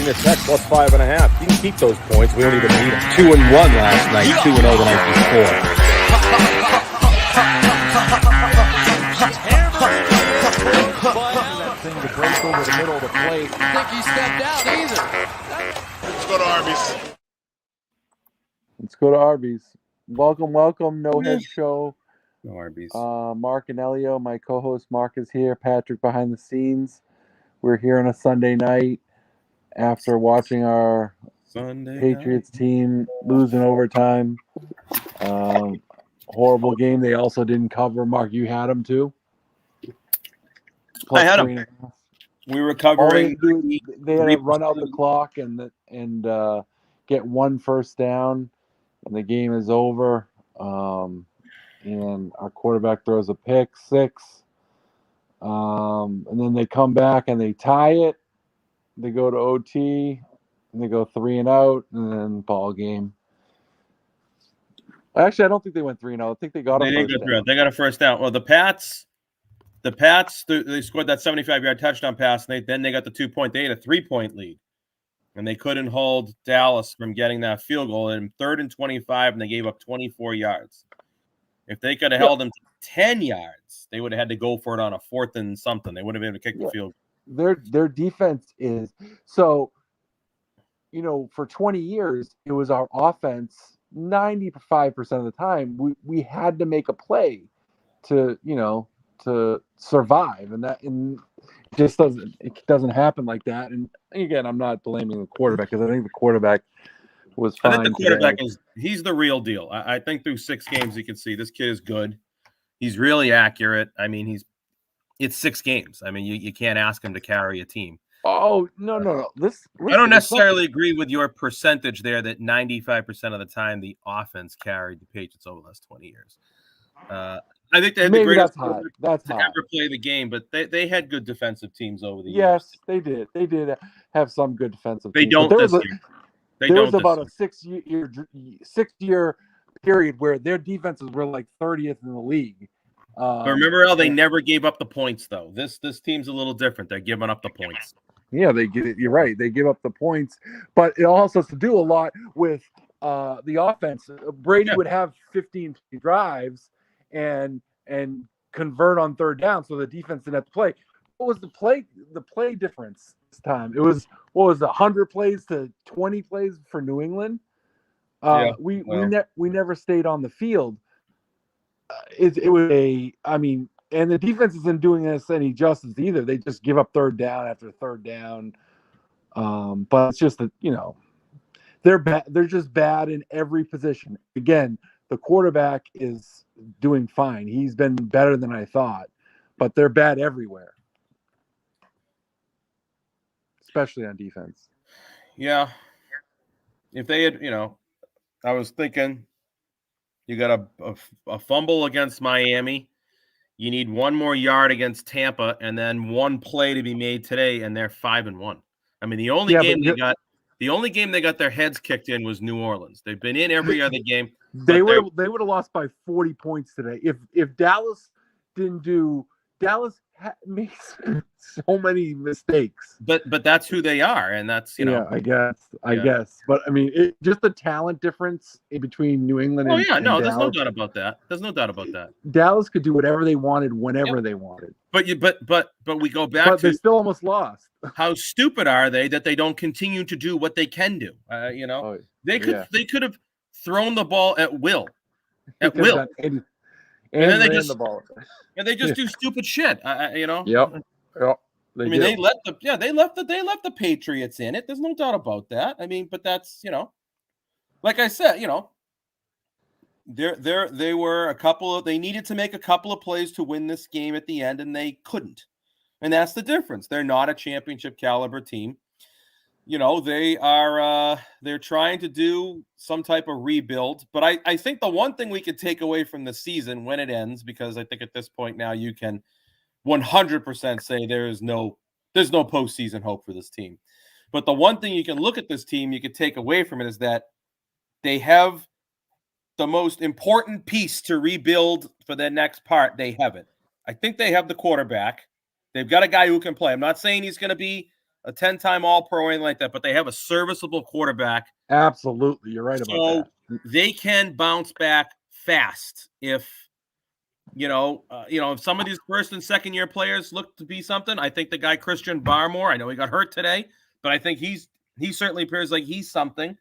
opening this next plus 5.5. You can keep those points. We don't even need them. 2-1 last night, 2-0 the night before. That thing to break over the middle of the plate. I think he stepped out either. Let's go to Arby's. Let's go to Arby's. Welcome, No Head Show. No Arby's. Mark and Elio, my co-host Mark is here. Patrick behind the scenes. We're here on a Sunday night after watching our Patriots team lose in overtime. Horrible game. They also didn't cover. Mark, you had them too? I had them. We were covering. They had to run out the clock and get one first down, and the game is over. And our quarterback throws a pick six. And then they come back and they tie it. They go to OT and they go 3-and-out, and then ball game. Actually, I don't think they went 3-0. I think they got a first down. They got a first down. Well, the Pats, they scored that 75-yard touchdown pass, and then they got the 2-point. They had a 3-point lead, and they couldn't hold Dallas from getting that field goal. And 3rd and 25, and they gave up 24 yards. If they could have held them to 10 yards, they would have had to go for it on a 4th and something. They would have been able to kick the field. Their defense is so. For 20 years, it was our offense. 95% of the time, we had to make a play to survive, and it just doesn't happen like that. And again, I'm not blaming the quarterback because I think the quarterback was fine. I think the quarterback he's the real deal. I think through 6 games you can see this kid is good. He's really accurate. I mean, it's 6 games. I mean, you can't ask him to carry a team. Oh, no. I don't necessarily agree with your percentage there that 95% of the time the offense carried the Patriots over the last 20 years. I think they had the greatest that's to ever play the game, but they had good defensive teams over the years. Yes, they did. They did have some good defensive teams. They don't this year. There was about a 6-year period where their defenses were like 30th in the league. But remember how they never gave up the points, though. This team's a little different. They're giving up the points. Yeah, they get it. You're right. They give up the points, but it also has to do a lot with the offense. Brady would have 15 drives and convert on 3rd down, so the defense didn't have to play. What was the play difference this time? It was 100 plays to 20 plays for New England. We never stayed on the field. It was and the defense isn't doing us any justice either. They just give up 3rd down after 3rd down. But it's just that they're bad. They're just bad in every position. Again, the quarterback is doing fine. He's been better than I thought, but they're bad everywhere, especially on defense. Yeah. If they had, I was thinking you got a fumble against Miami. You need 1 more yard against Tampa, and then 1 play to be made today, and they're 5-1. I mean, the only game they got their heads kicked in was New Orleans. They've been in every other game. They would have lost by 40 points today if Dallas didn't do. Dallas makes so many mistakes. But that's who they are, and that's Yeah, I guess. But I mean, just the talent difference in between New England. There's no Dallas. doubt about that. There's no doubt about that. Dallas could do whatever they wanted whenever they wanted. But we go back but to they still almost lost. How stupid are they that they don't continue to do what they can do? They could have thrown the ball at will. At will. And then they just do stupid shit. Yep. They let the Patriots in it. There's no doubt about that. I mean, but that's like I said, they were they needed to make a couple of plays to win this game at the end, and they couldn't. And that's the difference. They're not a championship caliber team. They're trying to do some type of rebuild. But I think the one thing we could take away from the season when it ends, because I think at this point now you can 100% say there's no postseason hope for this team. But the one thing you can look at this team, you could take away from it is that they have the most important piece to rebuild for their next part. They have it. I think they have the quarterback. They've got a guy who can play. I'm not saying he's going to be a 10-time All-Pro or anything like that, but they have a serviceable quarterback. Absolutely, you're right about So that. they can bounce back fast if if some of these first and second year players look to be something. I think the guy Christian Barmore, I know he got hurt today, but I think he certainly appears like he's something.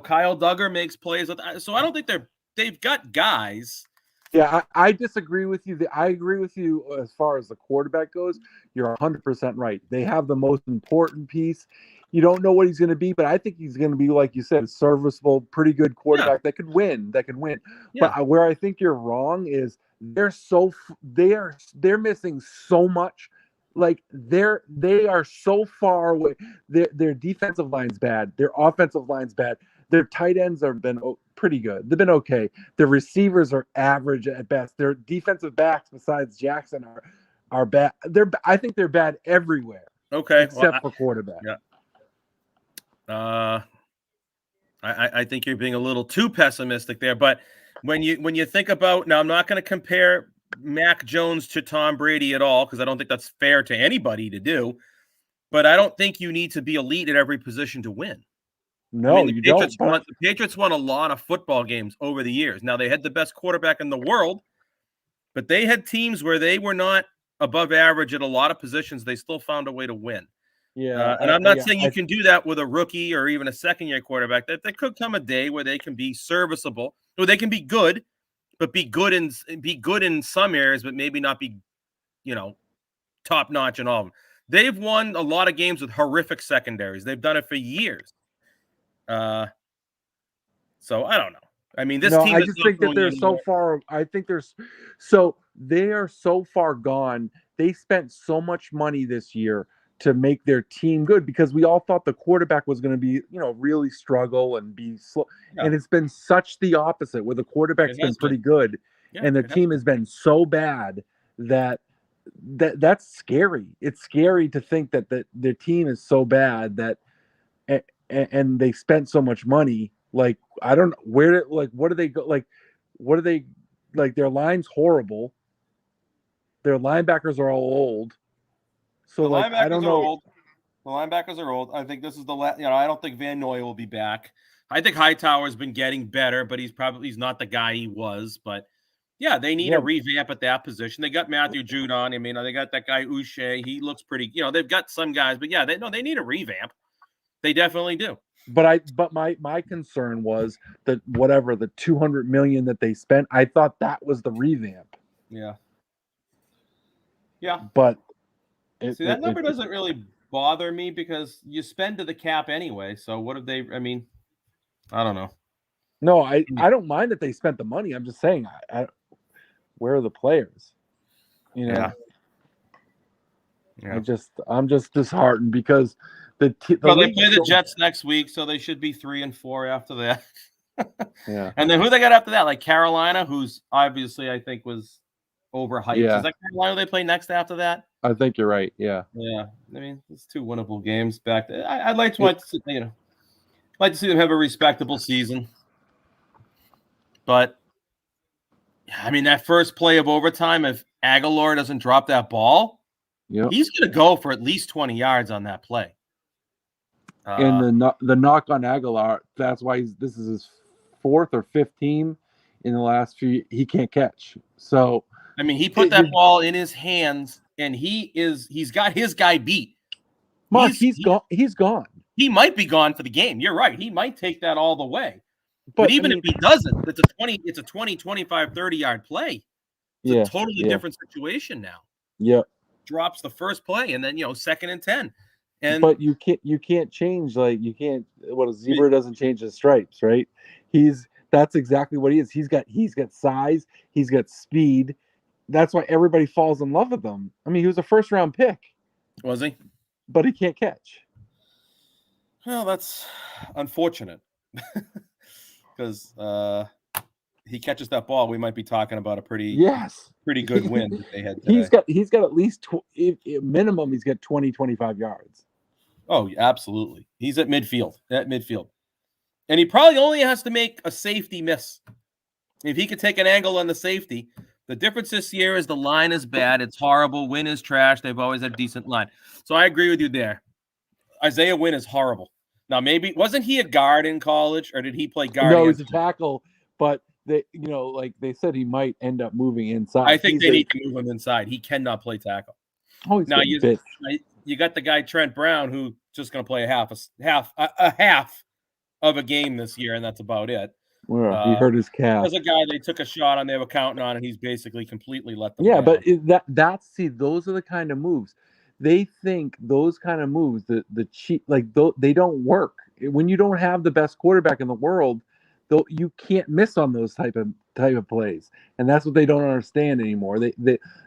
Kyle Duggar makes plays so I don't think they've got guys. Yeah, I disagree with you. I agree with you as far as the quarterback goes. You're 100% right. They have the most important piece. You don't know what he's going to be, but I think he's going to be, like you said, a serviceable, pretty good quarterback that could win. Yeah. But where I think you're wrong is they're missing so much. Like they are so far away. Their defensive line's bad. Their offensive line's bad. Their tight ends have been pretty good. They've been okay. Their receivers are average at best. Their defensive backs, besides Jackson, are bad. I think they're bad everywhere. Okay, except for quarterback. Yeah. I think you're being a little too pessimistic there. But when you think about, now, I'm not going to compare Mac Jones to Tom Brady at all, because I don't think that's fair to anybody to do. But I don't think you need to be elite at every position to win. No, the Patriots won a lot of football games over the years. Now, they had the best quarterback in the world, but they had teams where they were not above average at a lot of positions. They still found a way to win. Yeah, and I'm not saying you can do that with a rookie or even a second-year quarterback. That there could come a day where they can be serviceable, or they can be good, but be good in some areas, but maybe not be, top notch in all of them. They've won a lot of games with horrific secondaries. They've done it for years. So I don't know. I mean, this team. I just think that they're so far. I think they are so far gone. They spent so much money this year to make their team good, because we all thought the quarterback was going to be, really struggle and be slow. Yeah. And it's been such the opposite, where the quarterback's been pretty good, and the team has been so bad that's scary. It's scary to think that the team is so bad that, and they spent so much money. Like, I don't know what do they go? Like, what do they, like, their line's horrible. Their linebackers are all old. So I don't know. The linebackers are old. I think this is I don't think Van Noy will be back. I think Hightower's been getting better, but he's not the guy he was. But yeah, they need a revamp at that position. They got Matthew Judon. I mean, they got that guy Uche. He looks pretty. They've got some guys, but yeah, they need a revamp. They definitely do. But my concern was that whatever the $200 million that they spent, I thought that was the revamp. Yeah. But that number doesn't really bother me, because you spend to the cap anyway. So what have they? I mean, I don't know. No, I don't mind that they spent the money. I'm just saying, where are the players? Yeah. I'm just disheartened because they play the Jets next week, so they should be 3-4 after that. Yeah. And then who they got after that? Like Carolina, who's obviously I think was overhyped. Yeah. Is that Carolina they play next after that? I think you're right. Yeah. Yeah. I mean, it's 2 winnable games back there. I'd like to like to see them have a respectable season. But I mean, that first play of overtime, if Aguilar doesn't drop that ball, he's going to go for at least 20 yards on that play. And the knock on Aguilar, that's why this is his 4th or 5th team in the last few. He can't catch. So I mean, he put that ball in his hands, and he's got his guy beat. Mark, he's gone. He's gone. He might be gone for the game. You're right. He might take that all the way. But even if he doesn't, it's a 20, 25, 30-yard play. It's a totally different situation now. Yeah. Drops the first play, and then 2nd and 10. But you can't change, like, you can't. What a zebra doesn't change his stripes, right? That's exactly what he is. He's got size. He's got speed. That's why everybody falls in love with him. I mean, he was a 1st-round pick. Was he? But he can't catch. Well, that's unfortunate. Because he catches that ball, we might be talking about a pretty good win that they had today. He's got at least minimum. He's got 20, 25 yards. Oh, absolutely. He's at midfield. And he probably only has to make a safety miss. If he could take an angle on the safety. The difference this year is the line is bad. It's horrible. Win is trash. They've always had a decent line. So I agree with you there. Isaiah Wynn is horrible. Now, maybe wasn't he a guard in college, or did he play guard? No, he's a against- tackle, but they, like they said, he might end up moving inside. I think He's they need to move him inside. He cannot play tackle. Oh, he's Now getting bit. you got the guy Trent Brown who's just going to play a half of a game this year, and that's about it. Well, he hurt his calf. There's a guy they took a shot on, they were counting on, and he's basically completely let them. Yeah, down. but that's those are the kind of moves. They think those kind of moves, the cheap, like they don't work. When you don't have the best quarterback in the world, though, you can't miss on those type of plays, and that's what they don't understand anymore.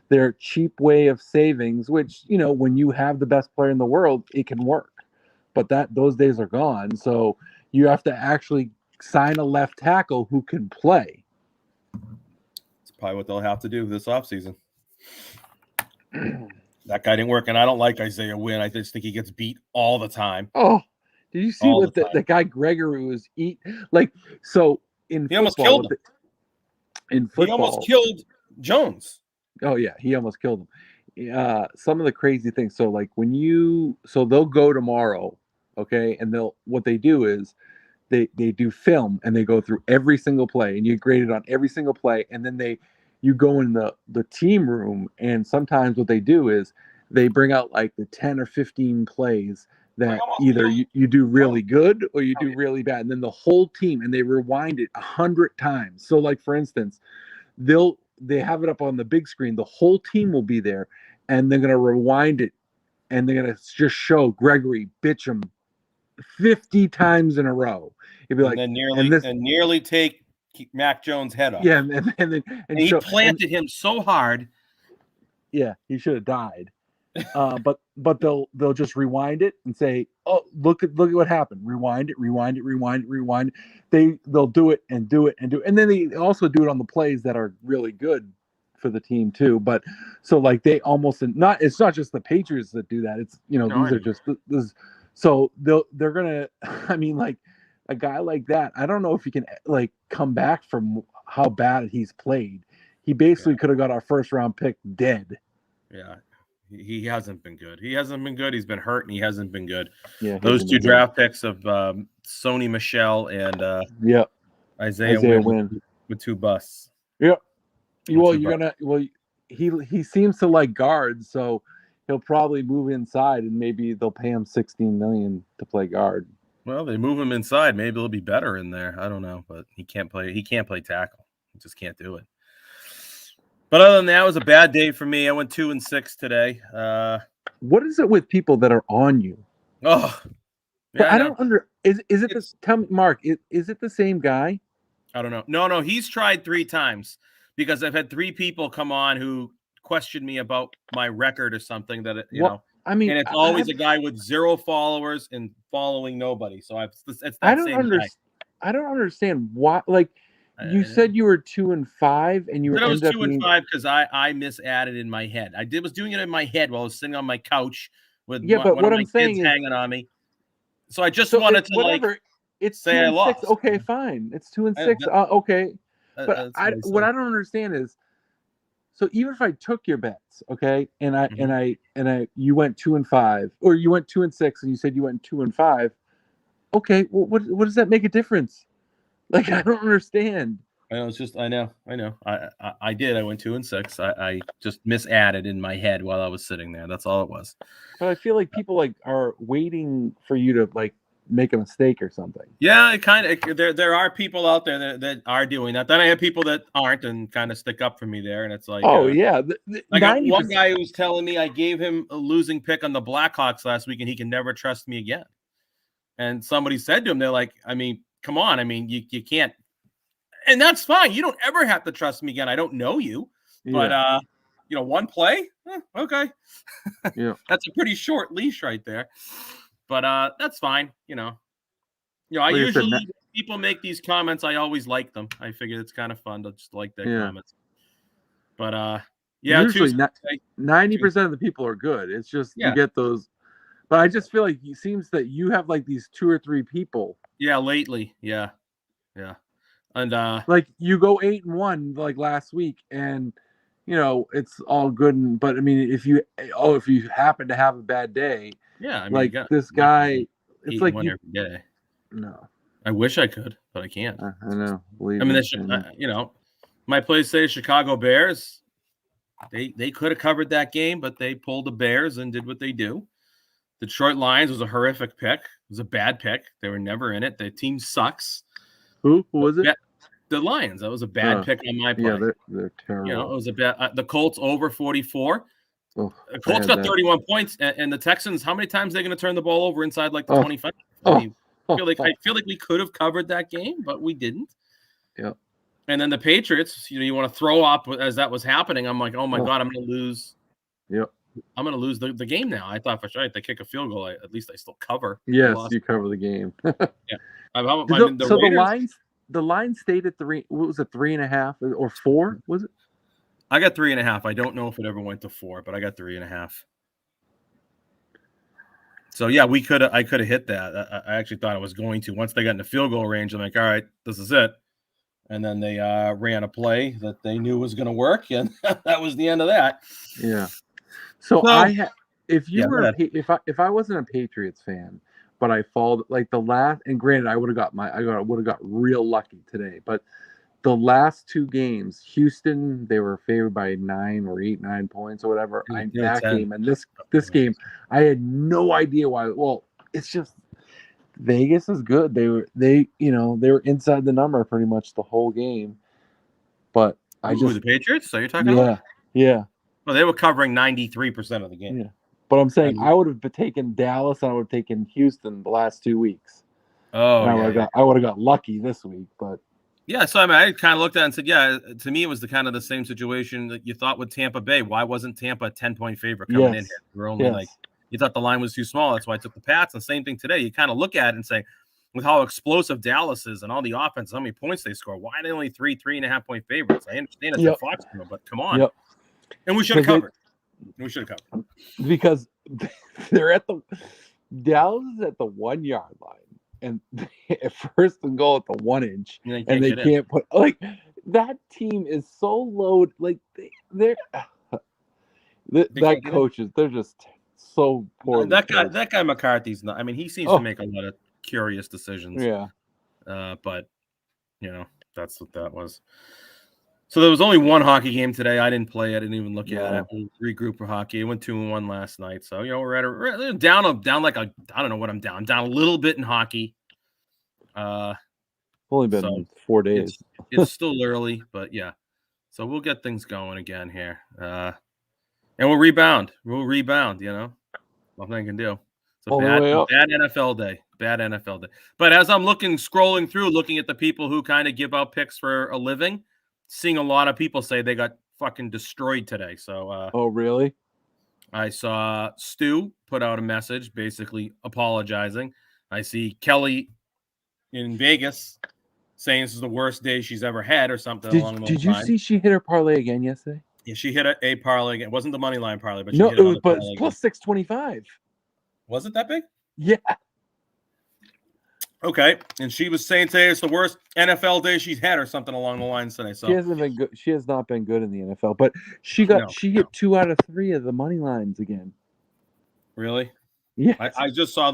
Their cheap way of savings, which when you have the best player in the world, it can work, but those days are gone. So you have to actually sign a left tackle who can play. It's probably what they'll have to do this offseason. That guy didn't work, and I don't like Isaiah Wynn. I just think he gets beat all the time. Oh, did you see All what the the guy Gregory was eating? Like, so in He almost football, killed him. in football, He almost killed Jones. oh yeah, he almost killed him. Some of the crazy things. So like they'll go tomorrow, okay, and what they do is they do film and they go through every single play and you grade it on every single play, and then you go in the team room, and sometimes what they do is they bring out like the 10 or 15 plays that either you do really good or you do really bad, and then the whole team, and they rewind it 100 times. So like for instance, they have it up on the big screen, the whole team will be there, and they're going to rewind it, and they're going to just show Gregory Bitcham 50 times in a row. It'd be like, and nearly take Mac Jones' head off. yeah, and he planted him so hard. Yeah, he should have died. But they'll just rewind it and say, "Oh, look at what happened." Rewind it. They'll do it, and then they also do it on the plays that are really good for the team too. But so like they almost it's not just the Patriots that do that. It's these are just this. So they're gonna. I mean, like a guy like that, I don't know if he can like come back from how bad he's played. He basically could have got our first round pick dead. Yeah. He hasn't been good. He's been hurt, and he hasn't been good. Yeah, those two draft picks of Sony Michel and Isaiah Wynn with two busts. Yep. He seems to like guards, so he'll probably move inside, and maybe they'll pay him $16 million to play guard. Well, they move him inside. Maybe he'll be better in there. I don't know, but he can't play. He can't play tackle. He just can't do it. But other than that, it was a bad day for me. I went 2-6 today. What is it with people that are on you? Oh, yeah, I don't is it this? Tell me, Mark. Is it the same guy? I don't know. No. He's tried 3 times because I've had 3 people come on who questioned me about my record or something that you know. I mean, and it's always a guy with 0 followers and following nobody. So I don't understand why. Like, you said you were 2-5, and you were. I was 2-5 because I misadded in my head. Was doing it in my head while I was sitting on my couch with but what I'm saying kids is hanging on me. So I just wanted to whatever. It's say 2-6. I lost. Okay, fine. It's 2-6. Okay, but what I don't understand is, so even if I took your bets, okay, and you went 2-5, or you went 2-6, and you said you went 2-5, okay, well, what does that make a difference? Like, I don't understand. I know. It's just I know. I did. I went 2-6. I just misadded in my head while I was sitting there. That's all it was. But I feel like people are waiting for you to make a mistake or something. Yeah, it kind of there are people out there that are doing that. Then I have people that aren't and kind of stick up for me there, and it's like, yeah, I got one guy who was telling me I gave him a losing pick on the Blackhawks last week, and he can never trust me again. And somebody said to him, they're like, I mean, come on, I mean, you can't, and that's fine. You don't ever have to trust me again. I don't know you, but one play, okay, yeah, that's a pretty short leash right there. But that's fine. I usually people make these comments. I always like them. I figure it's kind of fun to just like their comments. But usually 90% of the people are good. It's just you get those. But I just feel like it seems that you have like these 2 or 3 people. Yeah, lately, yeah, and like you go 8-1 like last week, and it's all good. But I mean, if you happen to have a bad day, Yeah, I mean, like you got this guy, it's like one you. every day. No, I wish I could, but I can't. I know. Believe I mean, me, my place say Chicago Bears. They could have covered that game, but they pulled the Bears and did what they do. Detroit Lions was a horrific pick. It was a bad pick. They were never in it. The team sucks. Who was it? The Lions. That was a bad pick on my part. Yeah, they're terrible. It was a bad. The Colts over 44. Oh, The Colts got 31 points, and the Texans. How many times are they going to turn the ball over inside like the 25? I feel like we could have covered that game, but we didn't. Yep. And then the Patriots. You want to throw up as that was happening. I'm like, oh my god, I'm going to lose. Yep. I'm going to lose the game now. I thought for sure if they kick a field goal, at least I still cover. Yes, you cover the game. Yeah. The line stayed at 3. What was it, 3.5 or 4? Was it? I got 3.5. I don't know if it ever went to 4, but I got 3.5. So yeah, I could have hit that. I actually thought I was going to. Once they got in the field goal range, I'm like, all right, this is it. And then they ran a play that they knew was going to work, and that was the end of that. Yeah. So if I wasn't a Patriots fan, but I followed like the last, and granted, I would have got real lucky today, but the last 2 games, Houston, they were favored by 9 or 9 points or whatever. Game and this game, I had no idea why. Well, it's just Vegas is good. They were inside the number pretty much the whole game. But the Patriots? So you're talking about? Yeah. Well, they were covering 93% of the game. Yeah. But I'm saying I would have taken Dallas and I would have taken Houston the last 2 weeks. Oh, I would have got lucky this week, but yeah. So I mean, I kind of looked at it and said, yeah. To me, it was the same situation that you thought with Tampa Bay. Why wasn't Tampa a 10-point favorite coming in here? We're only you thought the line was too small. That's why I took the Pats. And same thing today. You kind of look at it and say, with how explosive Dallas is and all the offense, how many points they score, why are they only 3.5 point favorites? I understand it's a Foxborough, but come on. Yep. And we should have covered. Because they're at Dallas is at the 1 yard line, and first and goal at the 1 inch, and they can't put that team is so loaded. Like they're coaches, they're just so poor. That guy McCarthy's not. I mean, he seems to make a lot of curious decisions. Yeah. But that's what that was. So there was only one hockey game today. I didn't play. I didn't even look at it. We regroup for hockey. I went 2-1 last night. So we're down like I don't know what I'm down. I'm down a little bit in hockey. Only been 4 days. It's still early, but yeah. So we'll get things going again here. And we'll rebound. Nothing I can do. So bad NFL day. Bad NFL day. But as I'm scrolling through, looking at the people who kind of give out picks for a living, seeing a lot of people say they got fucking destroyed today. So oh really? I saw Stu put out a message basically apologizing. I see Kelly in Vegas saying this is the worst day she's ever had or something along those lines. Did you see she hit her parlay again yesterday? Yeah, she hit a parlay again. It wasn't the money line parlay, but it was plus 625. Was it that big? Yeah. Okay, and she was saying today it's the worst NFL day she's had, or something along the lines today. So she hasn't been good. She has not been good in the NFL, but she hit 2 out of 3 of the money lines again. Really? Yeah. I just saw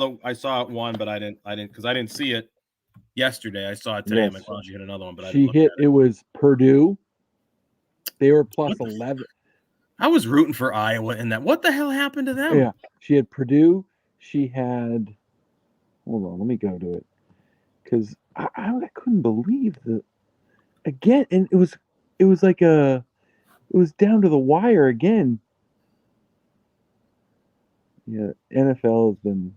one, but I didn't because I didn't see it yesterday. I saw it today. I'm like, oh, she hit another one, but I didn't look at it. It was Purdue. They were plus 11. I was rooting for Iowa in that. What the hell happened to them? Yeah, she had Purdue. She had. Hold on, let me go to it. Because I couldn't believe that again, and it was down to the wire again. Yeah, NFL has been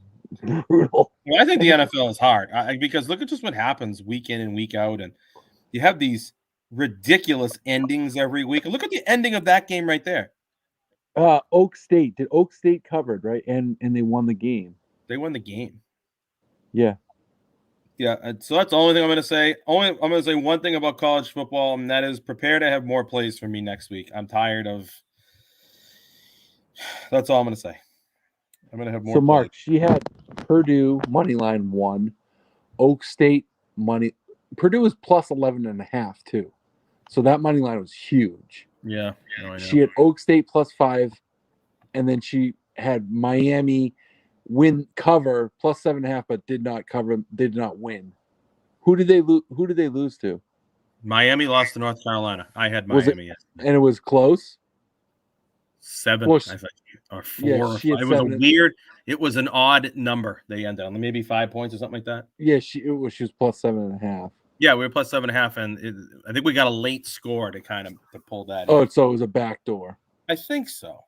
brutal. Well, I think the NFL is hard because look at just what happens week in and week out, and you have these ridiculous endings every week. And look at the ending of that game right there. Oak State covered, right? And they won the game. They won the game. Yeah. Yeah, so that's the only thing I'm going to say. I'm going to say one thing about college football, and that is prepare to have more plays for me next week. I'm tired of. That's all I'm going to say. I'm going to have more. So, Mark, she had Purdue money line 1, Oak State money. Purdue was plus 11.5 too. So that money line was huge. Yeah. No, I know. She had Oak State +5, and then she had Miami win cover +7.5, but did not cover. Did not win. Who did they lose? Who did they lose to? Miami lost to North Carolina. I had Was it- Miami. Yes. And it was close. 7, Well, I think, or 4. yeah, or she had 5. It was a 7. weird. It was an odd number. They ended on maybe 5 points or something like that. Yeah, she was +7.5. Yeah, we were plus 7.5, and I think we got a late score to pull that. Oh, in. so it was a backdoor. I think so.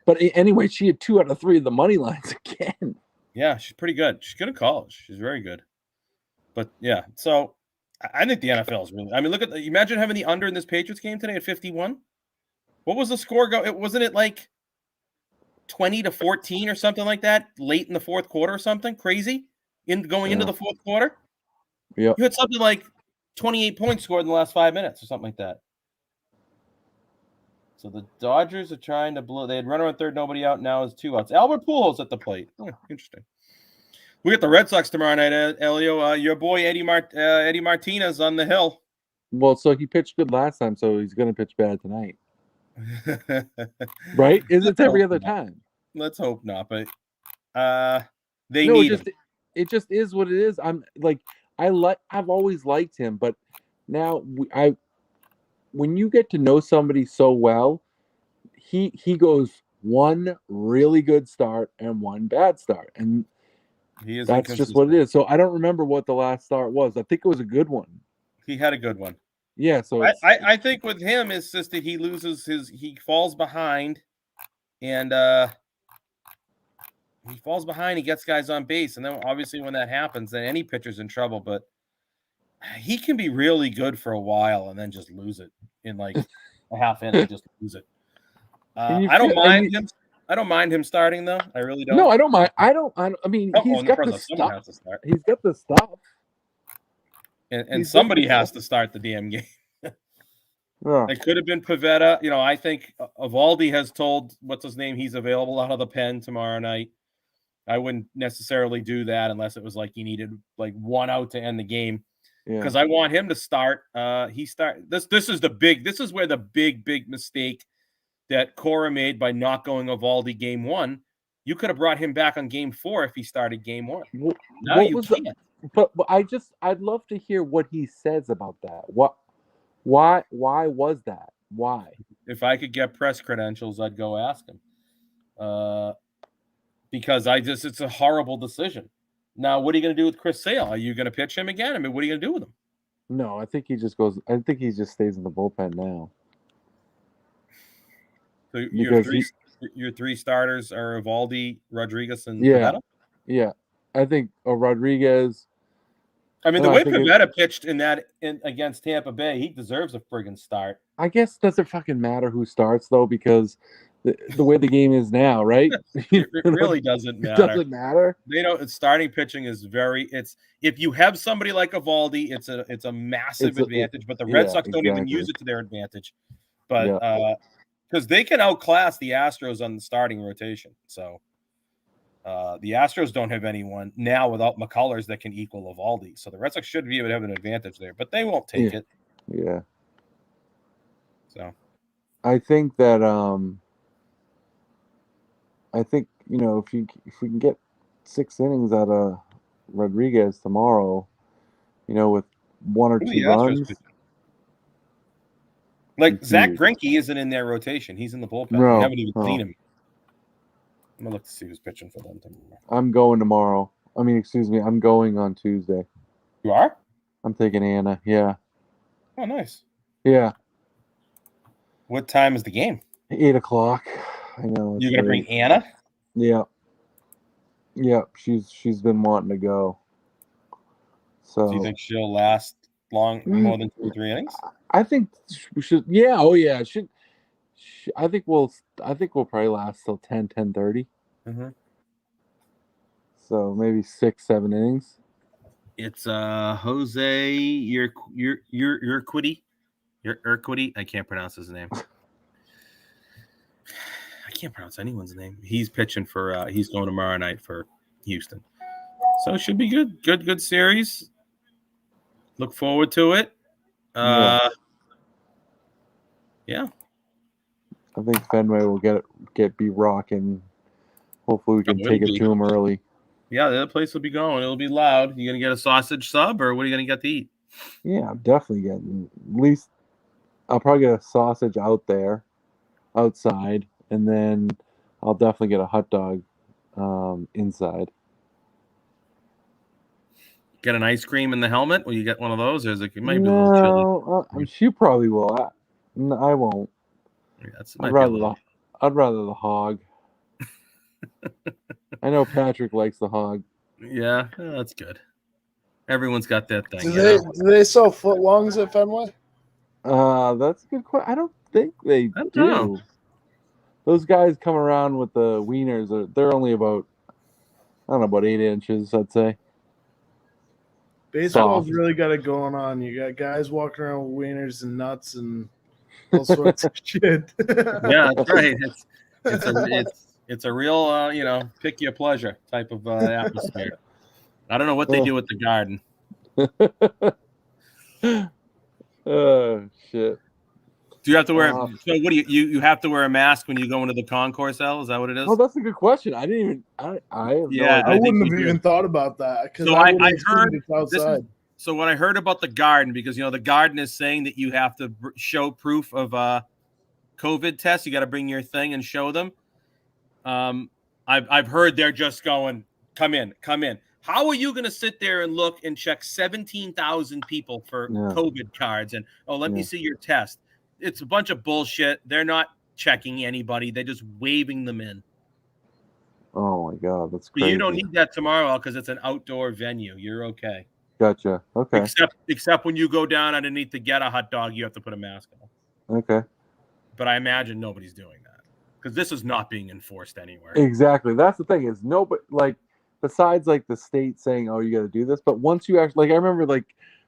But anyway, she had 2 out of 3 of the money lines again. Yeah, she's pretty good. She's good at college. She's very good. But yeah, so I think the NFL is really. I mean, look at imagine having the under in this Patriots game today at 51. What was the score? Wasn't it like 20-14 or something like that late in the fourth quarter or something crazy into the fourth quarter? Yeah, You had something like 28 points scored in the last 5 minutes or something like that. So the Dodgers are trying to blow. They had runner on third, nobody out. Now is 2 outs. Albert Pujols at the plate. Oh, interesting. We got the Red Sox tomorrow night, Elio. Your boy Eddie Martinez on the hill. well, so he pitched good last time, so he's going to pitch bad tonight, right? It's every other time. Let's hope not, but they No, need him. it just is what it is. I've always liked him, but now when you get to know somebody so well, he goes one really good start and one bad start, and He is that's just what it is. So I don't remember what the last start was. I think it was a good one. He had a good one. Yeah. So I think with him, it's just that he falls behind, and he falls behind. He gets guys on base, and then obviously when that happens, then any pitcher's in trouble. But he can be really good for a while and then just lose it in like a half inning. Just lose it. I don't mind him. I don't mind him starting though. I really don't. No, I don't mind. I mean, he's got the someone has stuff. to start, He's got the stuff. and somebody has to start the damn game. Yeah. It could have been Pivetta. You know, I think Eovaldi has told what's his name he's available out of the pen tomorrow night. I wouldn't necessarily do that unless it was like he needed like 1 out to end the game. Because I want him to start. This is where the big mistake that Cora made by not going Eovaldi game 1. You could have brought him back on game 4 if he started game 1. Now you can't. But I'd love to hear what he says about that. Why was that? Why? If I could get press credentials, I'd go ask him. Because it's a horrible decision. Now, what are you going to do with Chris Sale? Are you going to pitch him again? I mean, what are you going to do with him? No, I think he just goes. I think he just stays in the bullpen now. So your 3 starters are Eovaldi, Rodriguez, and Yeah. Pivetta? Yeah, I think Rodriguez. I mean, the No, I way think Pivetta pitched against Tampa Bay, he deserves a friggin' start. I guess doesn't fucking matter who starts though, because the way the game is now, right? It really doesn't matter. It doesn't matter. They don't. Starting pitching is if you have somebody like Eovaldi, it's a massive advantage. But the Red Sox don't even use it to their advantage. But because they can outclass the Astros on the starting rotation, so the Astros don't have anyone now without McCullers that can equal Eovaldi. So the Red Sox should be able to have an advantage there, but they won't take it. Yeah. So I think that if we can get 6 innings out of Rodriguez tomorrow, with 1 or 2 runs. Like Zach Greinke isn't in their rotation. He's in the bullpen. No, We haven't even seen him. I'm gonna look to see who's pitching for them tomorrow. I'm going tomorrow. I'm going on Tuesday. You are? I'm taking Anna. Yeah. Oh, nice. Yeah. What time is the game? 8:00. I know. You're gonna bring Anna? Yeah. Yeah. She's been wanting to go. So do you think she'll last more than 2 or 3 innings? I think we should. Yeah. Oh yeah. I think we'll probably last till 10:30. Mm-hmm. So maybe 6-7 innings. It's Jose Urquidy. Urquidy. I can't pronounce his name. I can't pronounce anyone's name. He's pitching for. He's going tomorrow night for Houston. So it should be good. Good series. Look forward to it. I think Fenway will be rocking. Hopefully, we can it'll take it be. to him early. Yeah, the place will be going. It'll be loud. You gonna get a sausage sub, or what are you gonna get to eat? Yeah, I'm definitely getting at least. I'll probably get a sausage outside, and then I'll definitely get a hot dog inside. Get an ice cream in the helmet? Will you get one of those? Or is it might be a little chilly? No, she probably will. I won't. Yeah, it I'd might be a rather little. the hog. I know Patrick likes the hog. Yeah, that's good. Everyone's got that thing. Do they sell footlongs at Fenway? That's a good question. I don't think they I don't do. know. Those guys come around with the wieners. They're only about, I don't know, about 8 inches, I'd say. Baseball's Soft. really got it going on. You got guys walking around with wieners and nuts and all sorts of shit. Yeah, that's right. It's a real pick your pleasure type of atmosphere. I don't know what they do with the garden. Oh shit! Do you have to wear? So what do you have to wear a mask when you go into the concourse? L, is that what it is? Oh, that's a good question. I didn't even. I have Yeah, no I idea. wouldn't have even thought about that because So I I heard it's outside. So what I heard about the garden, because the garden is saying that you have to show proof of COVID test. You got to bring your thing and show them. I've heard they're just going, come in. How are you going to sit there and look and check 17,000 people for COVID cards and let me see your test? It's a bunch of bullshit. They're not checking anybody. They're just waving them in. Oh my god, that's crazy. But you don't need that tomorrow because it's an outdoor venue. You're okay. Gotcha. Okay. Except when you go down underneath to get a hot dog, you have to put a mask on. Okay. But I imagine nobody's doing that because this is not being enforced anywhere. Exactly. That's the thing is nobody besides the state saying, "Oh, you got to do this," but once you actually I remember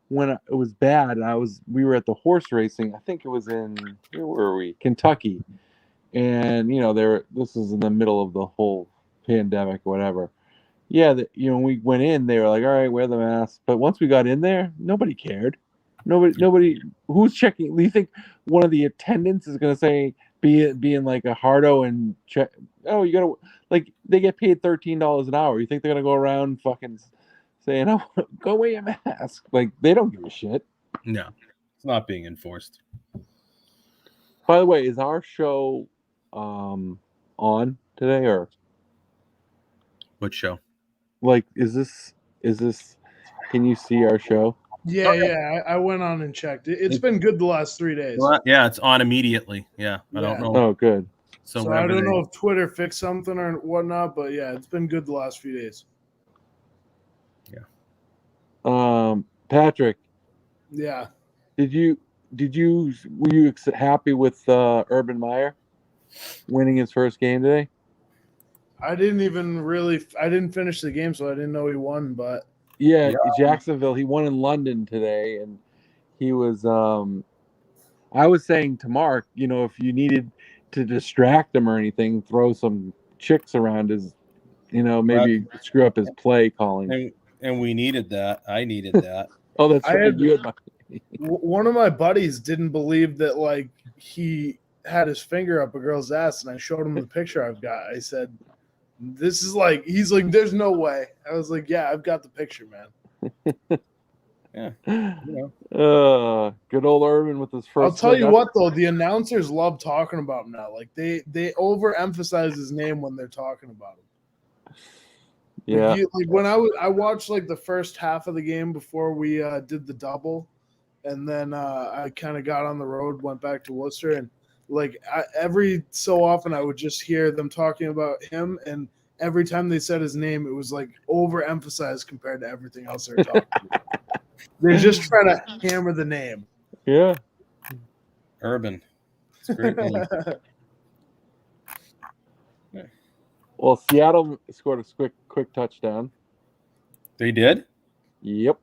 when it was bad, and we were at the horse racing. I think it was where were we? Kentucky, and this is in the middle of the whole pandemic, whatever. Yeah, when we went in, they were like, "All right, wear the mask." But once we got in there, nobody cared. Nobody. Who's checking? Do you think one of the attendants is going to say, being like a hardo and check? Oh, you got to they get paid $13 an hour. You think they're going to go around fucking saying, "Oh, go wear your mask"? They don't give a shit. No, it's not being enforced. By the way, is our show on today or what show? Is this? Can you see our show? Yeah. I went on and checked. It's been good the last 3 days. Yeah, it's on immediately. Yeah, I don't know. Oh, good. So I don't know if Twitter fixed something or whatnot, but yeah, it's been good the last few days. Yeah. Patrick. Yeah. Were you happy with Urban Meyer winning his first game today? I didn't finish the game, so I didn't know he won, but yeah. Jacksonville, he won in London today, and he was I was saying to Mark, if you needed to distract him or anything, throw some chicks around his, maybe screw up his play calling. And we needed that. I needed that. Oh, that's right. One of my buddies didn't believe that he had his finger up a girl's ass, and I showed him the picture I've got. I said, "This is he's like, there's no way." I was like, "Yeah, I've got the picture, man." Yeah. Good old Urban with his first. I'll tell you what, though, the announcers love talking about him now. They overemphasize his name when they're talking about him. Yeah. When I watched the first half of the game before we did the double, and then I kind of got on the road, went back to Worcester, and every so often I would just hear them talking about him, and every time they said his name, it was overemphasized compared to everything else they're talking about. They're just trying to hammer the name. Yeah. Urban. It's a great name. Well, Seattle scored a quick touchdown. They did? Yep.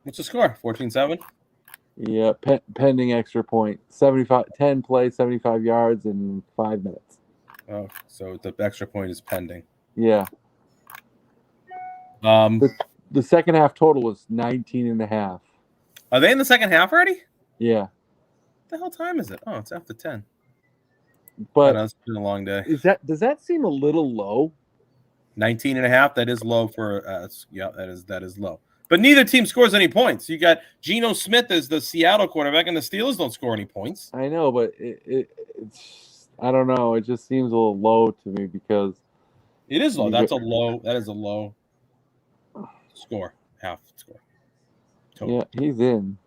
What's the score? 14-7? Yeah, pending extra point. 10 plays, 75 yards in 5 minutes. Oh, so the extra point is pending. Yeah. The second half total was 19.5. Are they in the second half already? Yeah. What the hell time is it? Oh, it's after 10. but It's been a long day. does that seem a little low? 19.5. That is low for that is low. But neither team scores any points. You got Geno Smith as the Seattle quarterback, and the Steelers don't score any points. I know, but it's I don't know. It just seems a little low to me because it is low. That is a low score. Half score. Total. Yeah, he's in.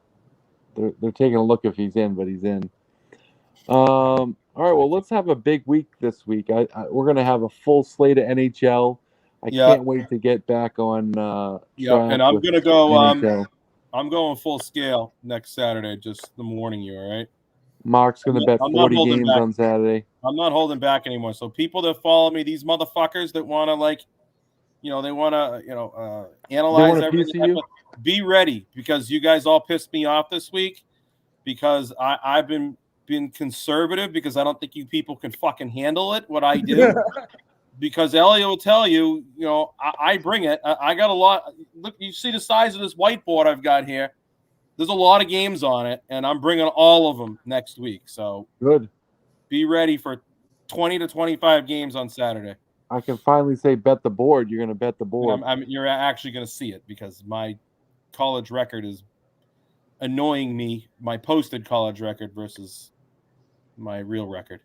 They're taking a look if he's in, but he's in. All right, well, let's have a big week this week. We're gonna have a full slate of NHL. I can't wait to get back on. And I'm gonna go. NHL. I'm going full scale next Saturday, just the morning. You all right? Mark's gonna bet 40 games on Saturday. I'm not holding back anymore. So people that follow me, these motherfuckers that want to they want to analyze everything. Be ready because you guys all pissed me off this week because I've been conservative because I don't think you people can fucking handle it. What I do. Because Elliot will tell you, I bring it. I got a lot. Look, you see the size of this whiteboard I've got here. There's a lot of games on it, and I'm bringing all of them next week. So good. Be ready for 20 to 25 games on Saturday. I can finally say bet the board. You're going to bet the board. You're actually going to see it because my college record is annoying me. My posted college record versus my real record.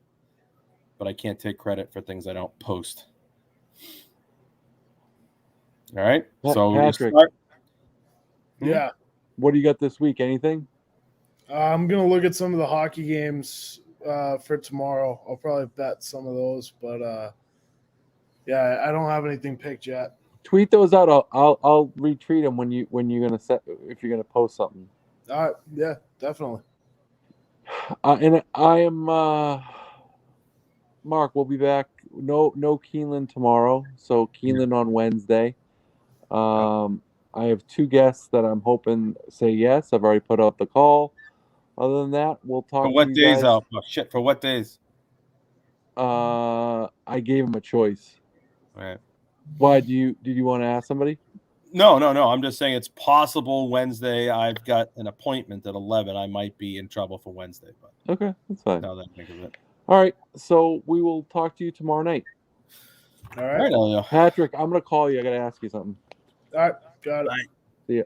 But I can't take credit for things I don't post. All right. So Patrick, yeah. What do you got this week? Anything? I'm gonna look at some of the hockey games for tomorrow. I'll probably bet some of those, but yeah, I don't have anything picked yet. Tweet those out. I'll retweet them when you're gonna if you're gonna post something. Yeah, definitely. And I am. Mark, we'll be back. No Keeneland tomorrow. So Keeneland on Wednesday. I have 2 guests that I'm hoping say yes. I've already put out the call. Other than that, we'll talk. For what to you days guys. out? Oh, shit. For what days? I gave him a choice. All right. Why did you want to ask somebody? No. I'm just saying it's possible Wednesday. I've got an appointment at 11. I might be in trouble for Wednesday, but okay, that's fine. now that I think of it. All right, so we will talk to you tomorrow night. All right, Elio. Patrick, I'm gonna call you. I gotta ask you something. All right, got it. Bye. See ya.